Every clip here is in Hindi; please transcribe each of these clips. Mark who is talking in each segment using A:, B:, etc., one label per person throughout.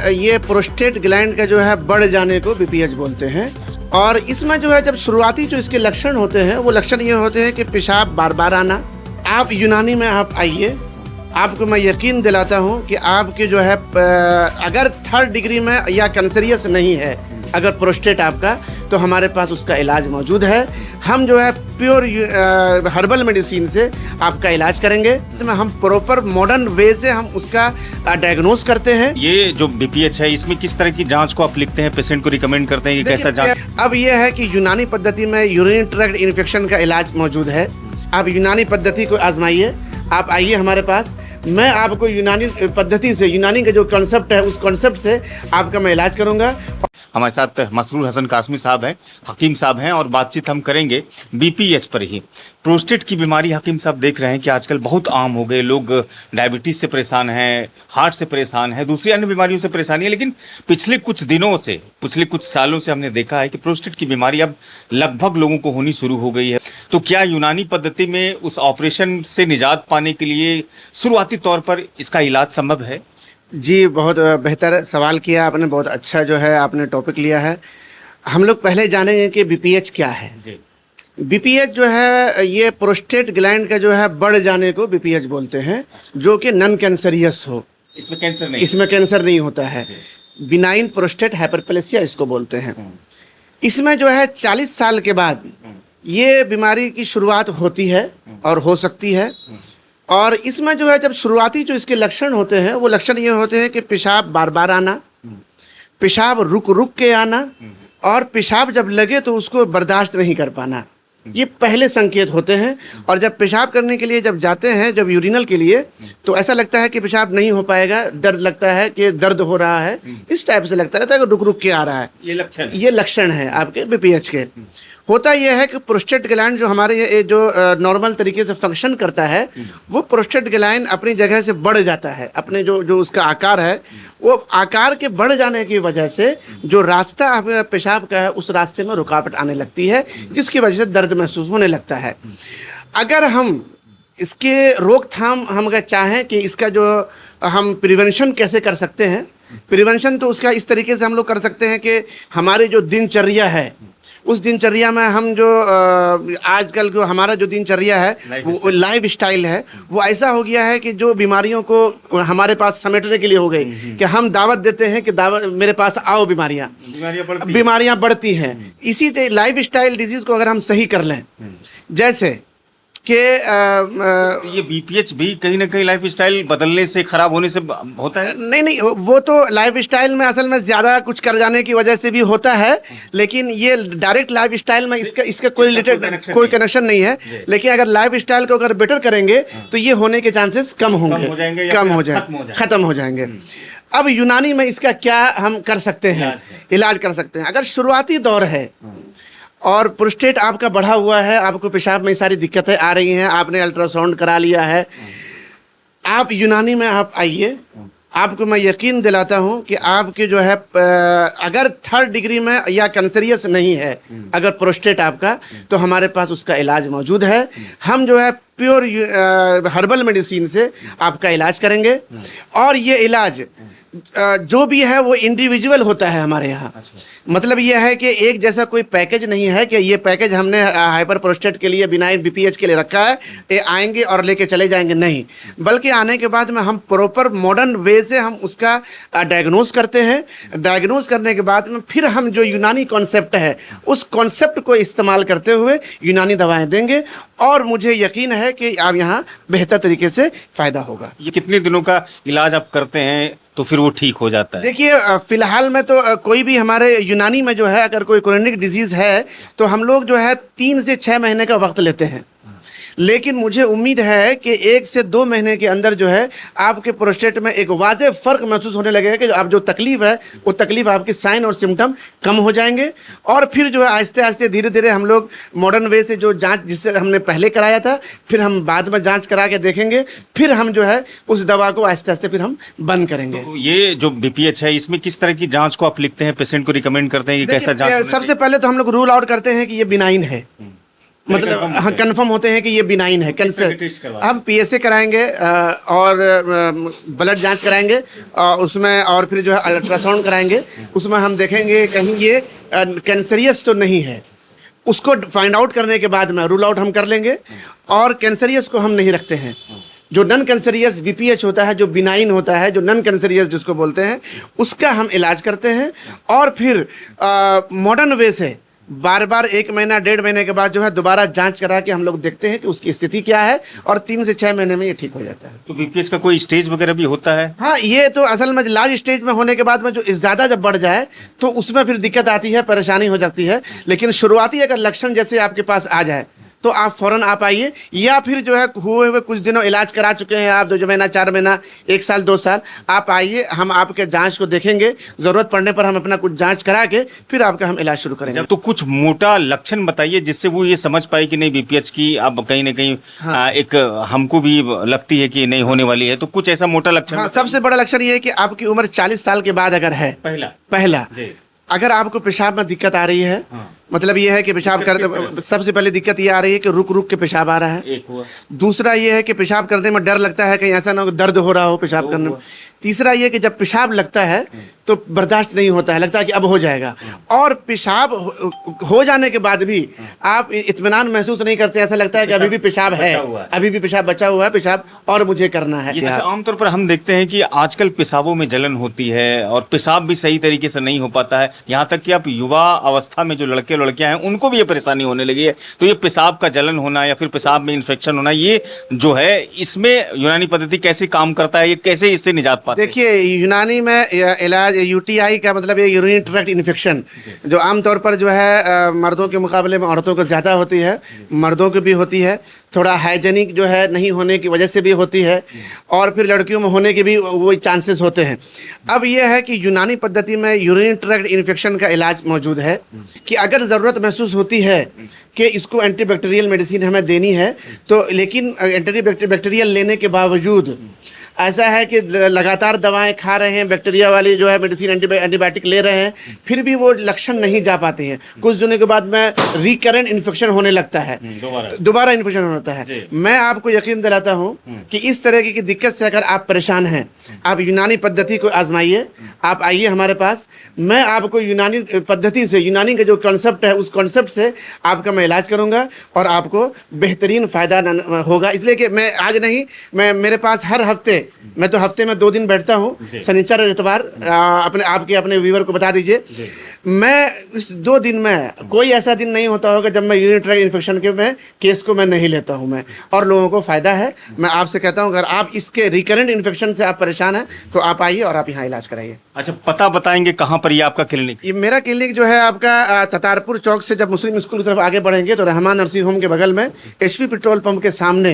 A: ये प्रोस्टेट ग्लैंड का जो है बढ़ जाने को बीपीएच बोलते हैं। और इसमें जो है जब शुरुआती जो इसके लक्षण होते हैं वो लक्षण ये होते हैं कि पेशाब बार बार आना। आप यूनानी में आप आइए, आपको मैं यकीन दिलाता हूँ कि आपके जो है अगर 3rd डिग्री में या कैंसरियस नहीं है अगर प्रोस्टेट आपका, तो हमारे पास उसका इलाज मौजूद है। हम जो है प्योर हर्बल मेडिसिन से आपका इलाज करेंगे। इसमें हम प्रॉपर मॉडर्न वे से हम उसका डायग्नोस करते हैं।
B: ये जो बीपीएच है इसमें किस तरह की जांच को आप लिखते हैं, पेशेंट को रिकमेंड करते हैं कि कैसा जांच?
A: अब ये है कि यूनानी पद्धति में यूरिनरी ट्रैक्ट इन्फेक्शन का इलाज मौजूद है। आप यूनानी पद्धति को आजमाइए, आप आइए हमारे पास, मैं आपको यूनानी पद्धति से, यूनानी का जो कॉन्सेप्ट है उस कॉन्सेप्ट से आपका मैं इलाज करूँगा।
B: हमारे साथ मसरूर हसन कासमी साहब हैं, हकीम साहब हैं, और बातचीत हम करेंगे बीपीएच पर ही। प्रोस्टेट की बीमारी हकीम साहब देख रहे हैं कि आजकल बहुत आम हो गए, लोग डायबिटीज़ से परेशान हैं, हार्ट से परेशान हैं, दूसरी अन्य बीमारियों से परेशानी है। लेकिन पिछले कुछ दिनों से, पिछले कुछ सालों से हमने देखा है कि प्रोस्टेट की बीमारी अब लगभग लोगों को होनी शुरू हो गई है। तो क्या यूनानी पद्धति में उस ऑपरेशन से निजात पाने के लिए शुरुआती तौर पर इसका इलाज संभव है?
A: जी, बहुत बेहतर सवाल किया आपने, बहुत अच्छा जो है आपने टॉपिक लिया है। हम लोग पहले जानेंगे कि बीपीएच क्या है। बीपीएच जो है ये प्रोस्टेट ग्लैंड का जो है बढ़ जाने को बीपीएच बोलते हैं, जो कि नॉन कैंसरियस हो।
B: इसमें कैंसर नहीं
A: होता है। बिनाइन प्रोस्टेट हाइपरप्लेसिया इसको बोलते हैं। इसमें जो है 40 साल के बाद ये बीमारी की शुरुआत होती है और हो सकती है। और इसमें जो है जब शुरुआती जो इसके लक्षण होते हैं वो लक्षण ये होते हैं कि पेशाब बार बार आना, पेशाब रुक रुक के आना, और पेशाब जब लगे तो उसको बर्दाश्त नहीं कर पाना। ये पहले संकेत होते हैं। और जब पेशाब करने के लिए जब जाते हैं, जब यूरिनल के लिए, तो ऐसा लगता है कि पेशाब नहीं हो पाएगा, डर लगता है कि दर्द हो रहा है, इस टाइप से लगता रहता है कि रुक रुक के आ रहा है। ये लक्षण है आपके बीपीएच के। होता यह है कि प्रोस्टेट ग्लैंड जो हमारे ये जो नॉर्मल तरीके से फंक्शन करता है, वो प्रोस्टेट ग्लैंड अपनी जगह से बढ़ जाता है। अपने जो उसका आकार है, वो आकार के बढ़ जाने की वजह से जो रास्ता पेशाब का है उस रास्ते में रुकावट आने लगती है, जिसकी वजह से दर्द महसूस होने लगता है। अगर हम इसके रोकथाम हम अगर चाहें कि इसका जो हम प्रिवेंशन कैसे कर सकते हैं, प्रिवेंशन तो उसका इस तरीके से हम लोग कर सकते हैं कि हमारी जो दिनचर्या है उस दिनचर्या में हम जो आजकल जो हमारा जो दिनचर्या है वो लाइफ स्टाइल है, वो ऐसा हो गया है कि जो बीमारियों को हमारे पास समेटने के लिए हो गई कि हम दावत देते हैं कि दावत मेरे पास आओ, बीमारियां बढ़ती हैं। इसी लाइफ स्टाइल डिजीज़ को अगर हम सही कर लें, जैसे कि
B: ये बीपीएच भी कहीं ना कहीं लाइफ स्टाइल बदलने से, खराब होने से होता है?
A: नहीं, वो तो लाइफ स्टाइल में असल में ज़्यादा कुछ कर जाने की वजह से भी होता है, लेकिन ये डायरेक्ट लाइफ स्टाइल में इसका कोई रिलेटेड कोई कनेक्शन नहीं है। लेकिन अगर लाइफ स्टाइल को अगर बेटर करेंगे तो ये होने के चांसेस कम होंगे, ख़त्म हो जाएंगे। अब यूनानी में इसका क्या हम कर सकते हैं, इलाज कर सकते हैं। अगर शुरुआती दौर है और प्रोस्टेट आपका बढ़ा हुआ है, आपको पेशाब में सारी दिक्कतें आ रही हैं, आपने अल्ट्रासाउंड करा लिया है, आप यूनानी में आप आइए, आपको मैं यकीन दिलाता हूं कि आपके जो है अगर 3rd डिग्री में या कैंसरियस नहीं है अगर प्रोस्टेट आपका, तो हमारे पास उसका इलाज मौजूद है। हम जो है प्योर हर्बल मेडिसिन से आपका इलाज करेंगे। और ये इलाज जो भी है वो इंडिविजुअल होता है हमारे यहाँ। मतलब ये है कि एक जैसा कोई पैकेज नहीं है कि ये पैकेज हमने हाइपर प्रोस्टेट के लिए, बिनाइन बीपीएच के लिए रखा है, ये आएंगे और लेके चले जाएंगे, नहीं। बल्कि आने के बाद में हम प्रॉपर मॉडर्न वे से हम उसका डायग्नोस करते हैं। डायग्नोस करने के बाद में फिर हम जो यूनानी कॉन्सेप्ट है उस कॉन्सेप्ट को इस्तेमाल करते हुए यूनानी दवाएँ देंगे, और मुझे यकीन है कि आप यहाँ बेहतर तरीके से फ़ायदा होगा।
B: ये कितने दिनों का इलाज आप करते हैं तो फिर वो ठीक हो जाता है?
A: देखिए, फिलहाल में तो कोई भी हमारे यूनानी में जो है अगर कोई क्रोनिक डिजीज़ है तो हम लोग जो है 3 से 6 महीने का वक्त लेते हैं। लेकिन मुझे उम्मीद है कि 1 से 2 महीने के अंदर जो है आपके प्रोस्टेट में एक वाज़ेह फ़र्क महसूस होने लगेगा कि आप जो तकलीफ़ है वो तकलीफ़ आपकी साइन और सिम्टम कम हो जाएंगे। और फिर जो है आहिस्ते आहिस्ते धीरे धीरे हम लोग मॉडर्न वे से जो जांच जिससे हमने पहले कराया था, फिर हम बाद में जांच करा के देखेंगे, फिर हम जो है उस दवा को आहिस्ते आहिस्ते फिर हम बंद करेंगे।
B: तो ये जो बीपीएच है इसमें किस तरह की जाँच को आप लिखते हैं, पेशेंट को रिकमेंड करते हैं कि कैसा जाँच?
A: सबसे पहले तो हम लोग रूल आउट करते हैं कि ये बिनाइन है। मतलब हाँ कंफर्म होते हैं कि ये बिनाइन है कैंसर।
B: टेस्ट करवाते
A: हम पीएसए कराएंगे और ब्लड जांच कराएंगे उसमें, और फिर जो है अल्ट्रासाउंड कराएंगे, उसमें हम देखेंगे कहीं ये कैंसरियस तो नहीं है। उसको फाइंड आउट करने के बाद में रूल आउट हम कर लेंगे। और कैंसरियस को हम नहीं रखते हैं। जो नॉन कैंसरियस बीपीएच होता है, जो बिनाइन होता है, जो नॉन कैंसरियस जिसको बोलते हैं, उसका हम इलाज करते हैं। और फिर मॉडर्न वे से बार बार 1 महीना 1.5 महीने के बाद जो है दोबारा जांच करा के हम लोग देखते हैं कि उसकी स्थिति क्या है, और 3 से 6 महीने में ये ठीक हो जाता है।
B: तो बीपीएच का कोई स्टेज वगैरह भी होता है?
A: हाँ, ये तो असल में लार्ज स्टेज में होने के बाद में जो ज़्यादा जब बढ़ जाए तो उसमें फिर दिक्कत आती है, परेशानी हो जाती है। लेकिन शुरुआती अगर लक्षण जैसे आपके पास आ जाए तो आप फ़ौरन आप आइए, या फिर जो है हुए कुछ दिनों इलाज करा चुके हैं आप, 2 महीना 4 महीना 1 साल 2 साल, आप आइए, हम आपके जांच को देखेंगे। ज़रूरत पड़ने पर हम अपना कुछ जांच करा के फिर आपका हम इलाज शुरू करेंगे।
B: जब तो कुछ मोटा लक्षण बताइए जिससे वो ये समझ पाए कि नहीं बीपीएच की अब कहीं ना कहीं एक हमको भी लगती है कि नहीं होने वाली है, तो कुछ ऐसा मोटा लक्षण।
A: हाँ, सबसे बड़ा लक्षण ये है कि आपकी उम्र 40 साल के बाद अगर है, पहला अगर आपको पेशाब में दिक्कत आ रही है, मतलब ये है कि पेशाब करते, सबसे पहले दिक्कत ये आ रही है कि रुक रुक के पेशाब आ रहा है।
B: एक हुआ।
A: दूसरा ये है कि पेशाब करने में डर लगता है, कहीं ऐसा ना हो कि दर्द हो रहा हो पेशाब करने में। तीसरा ये कि जब पेशाब लगता है तो बर्दाश्त नहीं होता है, लगता है कि अब हो जाएगा। और पेशाब हो जाने के बाद भी आप इत्मीनान महसूस नहीं करते, ऐसा लगता है कि अभी भी पेशाब है, अभी भी पेशाब बचा हुआ है, पेशाब और मुझे करना है।
B: ये आमतौर पर हम देखते हैं कि आजकल पेशाबों में जलन होती है और पेशाब भी सही तरीके से नहीं हो पाता है, यहाँ तक कि आप युवा अवस्था में जो लड़के लड़कियां हैं उनको भी ये परेशानी होने लगी है। तो ये पेशाब का जलन होना या फिर पेशाब में इन्फेक्शन होना, ये जो है इसमें यूनानी पद्धति कैसे काम करता है, ये कैसे इससे निजात पाते हैं?
A: देखिए, यूनानी में इलाज यूटीआई का मतलब ये यूरिन ट्रैक्ट इन्फेक्शन, जो आमतौर पर जो है मर्दों के मुकाबले में औरतों को ज़्यादा होती है, मर्दों को भी होती है, थोड़ा हाइजेनिक जो है नहीं होने की वजह से भी होती है, और फिर लड़कियों में होने के भी वो चांसेस होते हैं। अब ये है कि यूनानी पद्धति में यूरिन ट्रैक्ट इन्फेक्शन का इलाज मौजूद है कि अगर ज़रूरत महसूस होती है कि इसको एंटीबैक्टीरियल मेडिसिन हमें देनी है, तो लेकिन एंटीबैक्टीरियल लेने के बावजूद ऐसा है कि लगातार दवाएं खा रहे हैं, बैक्टीरिया वाली जो है मेडिसिन एंटीबायोटिक ले रहे हैं, फिर भी वो लक्षण नहीं जा पाते हैं। कुछ दिनों के बाद में रिकरेंट इन्फेक्शन होने लगता है, दोबारा इन्फेक्शन होता है। मैं आपको यकीन दिलाता हूं कि इस तरह की दिक्कत से अगर आप परेशान हैं, आप यूनानी पद्धति को आजमाइए, आप आइए हमारे पास। मैं आपको यूनानी पद्धति से, यूनानी का जो कॉन्सेप्ट है उस कॉन्सेप्ट से आपका मैं इलाज करूँगा और आपको बेहतरीन फ़ायदा होगा। इसलिए कि मैं आज नहीं, मैं मेरे पास हर हफ्ते, मैं तो हफ्ते में 2 दिन बैठता हूँ, शनिचर और इतवार। अपने व्यूअर को बता दीजिए, मैं इस 2 दिन में कोई ऐसा दिन नहीं होता होगा जब मैं यूरिन ट्रैक्ट इन्फेक्शन के में केस को मैं नहीं लेता हूँ मैं, और लोगों को फ़ायदा है। मैं आपसे कहता हूँ अगर आप इसके रिकरेंट इन्फेक्शन से आप परेशान हैं तो आप आइए और आप यहाँ इलाज कराइए।
B: अच्छा, पता बताएंगे कहाँ पर ये आपका क्लिनिक?
A: ये मेरा क्लिनिक जो है आपका ततारपुर चौक से जब मुस्लिम स्कूल की तरफ आगे बढ़ेंगे तो रहमान नर्सिंग होम के बगल में HP पेट्रोल पंप के सामने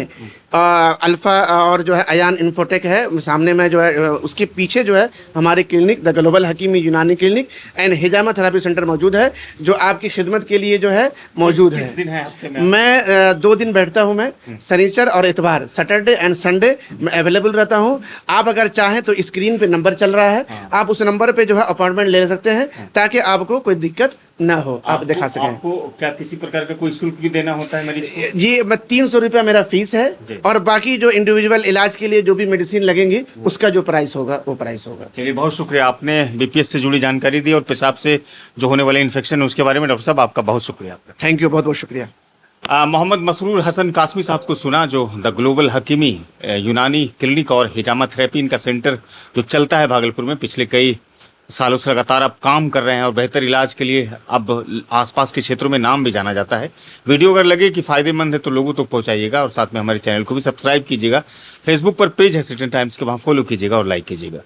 A: अल्फ़ा और जो है अयान इन्फोटेक है, सामने में जो है उसके पीछे जो है हमारी क्लिनिक द ग्लोबल हकीमी यूनानी clinic and hijama therapy centre मौजूद है, जो आपकी खिदमत के लिए जो है मौजूद है।
B: दिन है हफ्ते में?
A: मैं 2 दिन बैठता हूँ, मैं शनिचर और इतवार, सैटरडे एंड संडे मैं अवेलेबल रहता हूँ। आप अगर चाहें तो स्क्रीन पे नंबर चल रहा है, आप उस नंबर पे जो है अपॉइंटमेंट ले सकते हैं ताकि आपको कोई दिक्कत ना हो, आप दिखा सकें।
B: आपको क्या किसी प्रकार का कोई शुल्क भी देना होता है मरीज को?
A: जी, मैं 300 रुपया मेरा फीस है, और बाकी जो इंडिविजुअल इलाज के लिए जो भी मेडिसिन लगेंगी उसका जो प्राइस होगा वो प्राइस होगा।
B: चलिए, बहुत शुक्रिया, आपने बीपीएस से जुड़ी जानकारी दी और पेशाब से जो होने वाले इन्फेक्शन है उसके बारे में। डॉक्टर साहब, आपका बहुत शुक्रिया।
A: थैंक यू, बहुत बहुत शुक्रिया।
B: मोहम्मद मसरूर हसन कासमी साहब को सुना, जो द ग्लोबल हकीमी यूनानी क्लिनिक और हिजामा थेरेपी इनका सेंटर जो चलता है भागलपुर में, पिछले कई सालों से लगातार अब काम कर रहे हैं और बेहतर इलाज के लिए अब आसपास के क्षेत्रों में नाम भी जाना जाता है। वीडियो अगर लगे कि फ़ायदेमंद है तो लोगों तक पहुंचाइएगा, और साथ में हमारे चैनल को भी सब्सक्राइब कीजिएगा। फेसबुक पर पेज है सिटीजन टाइम्स के, वहाँ फॉलो कीजिएगा और लाइक कीजिएगा।